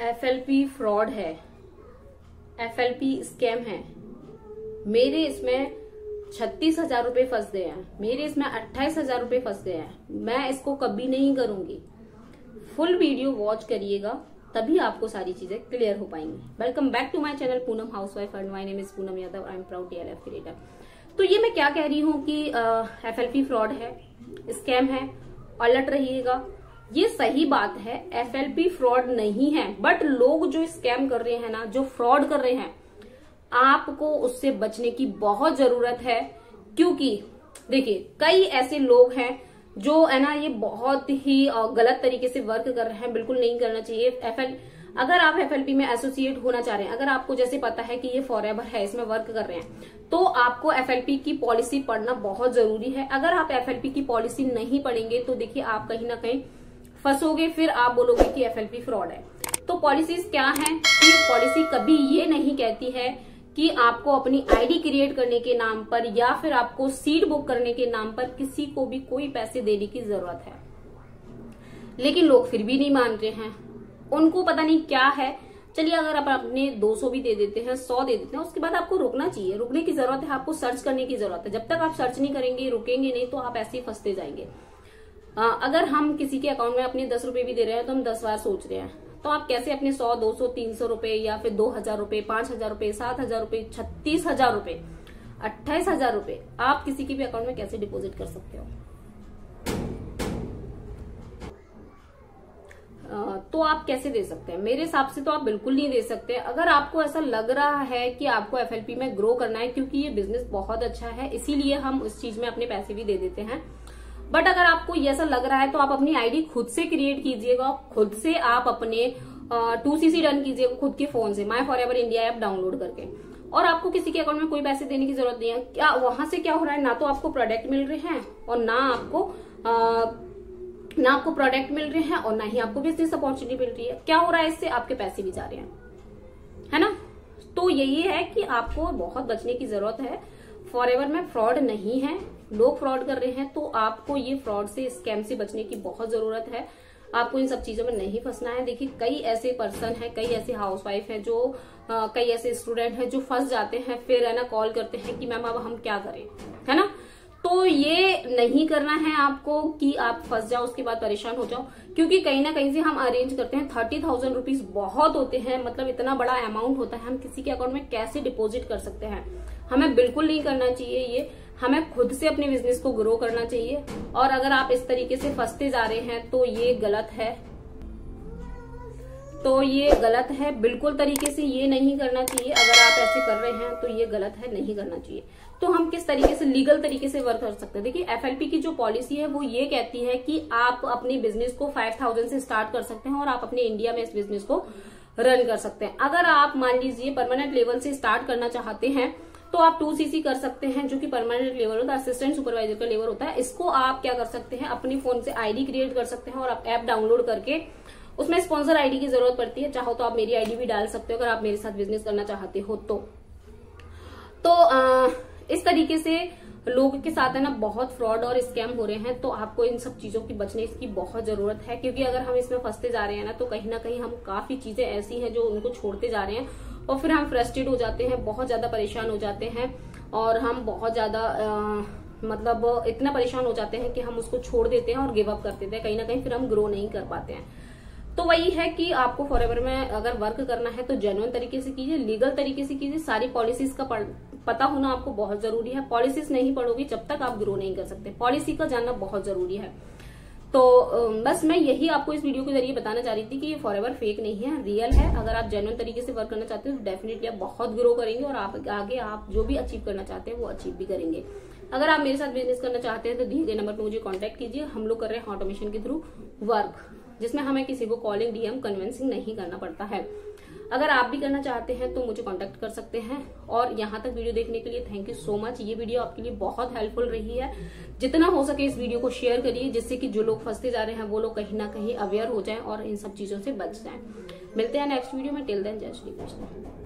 FLP fraud है, FLP scam है। मेरे इसमें 36,000 रुपए फंस गए हैं, मेरे इसमें 28,000 रुपए फंस गए हैं। मैं इसको कभी नहीं करूंगी। फुल वीडियो वॉच करिएगा, तभी आपको सारी चीजें क्लियर हो पाएंगी। Welcome back to my channel Poonam housewife and my name is Poonam Yadav. I am proud DLF creator. तो ये मैं क्या कह रही हूँ कि FLP फ्रॉड है, स्कैम है, अलर्ट रहिएगा। ये सही बात है, FLP फ्रॉड नहीं है, बट लोग जो स्कैम कर रहे हैं ना, जो फ्रॉड कर रहे हैं, आपको उससे बचने की बहुत जरूरत है। क्योंकि देखिए कई ऐसे लोग हैं जो है ना, ये बहुत ही गलत तरीके से वर्क कर रहे हैं। बिल्कुल नहीं करना चाहिए। अगर आप FLP में एसोसिएट होना चाह रहे हैं, अगर आपको जैसे पता है कि ये फॉरएवर है, इसमें वर्क कर रहे हैं, तो आपको FLP की पॉलिसी पढ़ना बहुत जरूरी है। अगर आप FLP की पॉलिसी नहीं पढ़ेंगे तो देखिए आप कहीं ना कहीं फंसोगे, फिर आप बोलोगे कि FLP फ्रॉड है। तो पॉलिसीज क्या है कि पॉलिसी कभी ये नहीं कहती है कि आपको अपनी आईडी क्रिएट करने के नाम पर या फिर आपको सीट बुक करने के नाम पर किसी को भी कोई पैसे देने की जरूरत है। लेकिन लोग फिर भी नहीं मान रहे हैं, उनको पता नहीं क्या है। चलिए अगर आप अपने 200 भी दे देते हैं, 100 दे देते हैं, उसके बाद आपको रुकना चाहिए। रुकने की जरूरत है, आपको सर्च करने की जरूरत है। जब तक आप सर्च नहीं करेंगे, रुकेंगे नहीं, तो आप ऐसे ही फंसते जाएंगे। अगर हम किसी के अकाउंट में अपने 10 रुपए भी दे रहे हैं तो हम 10 बार सोच रहे हैं। तो आप कैसे अपने 100, 200, 300 रुपए या फिर 2,000 रुपए, 5,000 रुपए, 7,000 रुपए, 36,000 रुपए, 28,000 रुपए आप किसी के भी अकाउंट में कैसे डिपॉजिट कर सकते हो? तो आप कैसे दे सकते हैं? मेरे हिसाब से तो आप बिल्कुल नहीं दे सकते। अगर आपको ऐसा लग रहा है कि आपको FLP में ग्रो करना है, क्योंकि ये बिजनेस बहुत अच्छा है, इसीलिए हम उस चीज में अपने पैसे भी दे देते हैं। बट अगर आपको ये ऐसा लग रहा है तो आप अपनी आईडी खुद से क्रिएट कीजिएगा, खुद से आप अपने 2CC डन कीजिएगा खुद के फोन से, my forever India app download करके। और आपको किसी के अकाउंट में कोई पैसे देने की जरूरत नहीं है। क्या वहां से क्या हो रहा है, ना तो आपको प्रोडक्ट मिल रहे हैं और ना आपको प्रोडक्ट मिल रहे हैं और ना ही आपको बिजनेस अपॉर्चुनिटी मिल रही है। क्या हो रहा है इससे? आपके पैसे भी जा रहे हैं, है ना। तो यही है कि आपको बहुत बचने की जरूरत है। फॉरएवर में फ्रॉड नहीं है, लोग फ्रॉड कर रहे हैं, तो आपको ये फ्रॉड से, स्कैम से बचने की बहुत जरूरत है। आपको इन सब चीजों में नहीं फंसना है। देखिए कई ऐसे पर्सन हैं, कई ऐसे हाउसवाइफ हैं जो कई ऐसे स्टूडेंट हैं जो फंस जाते हैं, फिर है ना कॉल करते हैं कि मैम अब हम क्या करें, है ना। तो ये नहीं करना है आपको कि आप फंस जाओ उसके बाद परेशान हो जाओ। क्योंकि कहीं ना कहीं से हम अरेंज करते हैं, 30,000 रुपीज बहुत होते हैं, मतलब इतना बड़ा अमाउंट होता है। हम किसी के अकाउंट में कैसे डिपॉजिट कर सकते हैं? हमें बिल्कुल नहीं करना चाहिए ये। हमें खुद से अपने बिजनेस को ग्रो करना चाहिए। और अगर आप इस तरीके से फंसते जा रहे हैं तो ये गलत है, बिल्कुल तरीके से ये नहीं करना चाहिए। अगर आप ऐसे कर रहे हैं तो ये गलत है, नहीं करना चाहिए। तो हम किस तरीके से लीगल तरीके से वर्क कर सकते हैं? देखिए FLP की जो पॉलिसी है वो ये कहती है कि आप अपने बिजनेस को 5,000 से स्टार्ट कर सकते हैं और आप अपने इंडिया में इस बिजनेस को रन कर सकते हैं। अगर आप मान लीजिए परमानेंट लेवल से स्टार्ट करना चाहते हैं तो आप 2CC कर सकते हैं, जो कि परमानेंट लेवल होता है, असिस्टेंट सुपरवाइजर का लेवल होता है। इसको आप क्या कर सकते हैं, अपने फोन से आईडी क्रिएट कर सकते हैं और आप ऐप डाउनलोड करके, उसमें स्पॉन्सर आईडी की जरूरत पड़ती है। चाहो तो आप मेरी आईडी भी डाल सकते हो अगर आप मेरे साथ बिजनेस करना चाहते हो तो इस तरीके से लोगों के साथ है ना बहुत फ्रॉड और स्कैम हो रहे हैं। तो आपको इन सब चीजों की बचने की बहुत जरूरत है। क्योंकि अगर हम इसमें फंसते जा रहे हैं ना, तो कहीं ना कहीं हम काफी चीजें ऐसी हैं जो उनको छोड़ते जा रहे हैं और फिर हम फ्रस्ट्रेट हो जाते हैं, बहुत ज्यादा परेशान हो जाते हैं और हम बहुत ज्यादा मतलब इतना परेशान हो जाते हैं कि हम उसको छोड़ देते हैं और गिव अप कर देते हैं। कहीं ना कहीं फिर हम ग्रो नहीं कर पाते हैं। तो वही है कि आपको फॉरएवर में अगर वर्क करना है तो जेन्युइन तरीके से कीजिए, लीगल तरीके से कीजिए। सारी पॉलिसीज का पता होना आपको बहुत जरूरी है। पॉलिसीज नहीं पढ़ोगे जब तक आप ग्रो नहीं कर सकते। पॉलिसी का जानना बहुत जरूरी है। तो बस मैं यही आपको इस वीडियो के जरिए बताना चाह रही थी कि ये फॉरएवर फेक नहीं है, रियल है। अगर आप जेन्युइन तरीके से वर्क करना चाहते हो तो डेफिनेटली आप बहुत ग्रो करेंगे और आप आगे आप जो भी अचीव करना चाहते हैं वो अचीव भी करेंगे। अगर आप मेरे साथ बिजनेस करना चाहते हैं तो दिए गए नंबर पर मुझे कॉन्टेक्ट कीजिए। हम लोग कर रहे हैं ऑटोमेशन के थ्रू वर्क, जिसमें हमें किसी को कॉलिंग, DM, कन्विंसिंग नहीं करना पड़ता है। अगर आप भी करना चाहते हैं तो मुझे कांटेक्ट कर सकते हैं। और यहाँ तक वीडियो देखने के लिए थैंक यू सो मच। ये वीडियो आपके लिए बहुत हेल्पफुल रही है। जितना हो सके इस वीडियो को शेयर करिए, जिससे कि जो लोग फंसते जा रहे हैं वो लोग कहीं ना कहीं अवेयर हो जाएं और इन सब चीजों से बच जाएं। मिलते हैं नेक्स्ट वीडियो में। टिल देन जय श्री कृष्ण।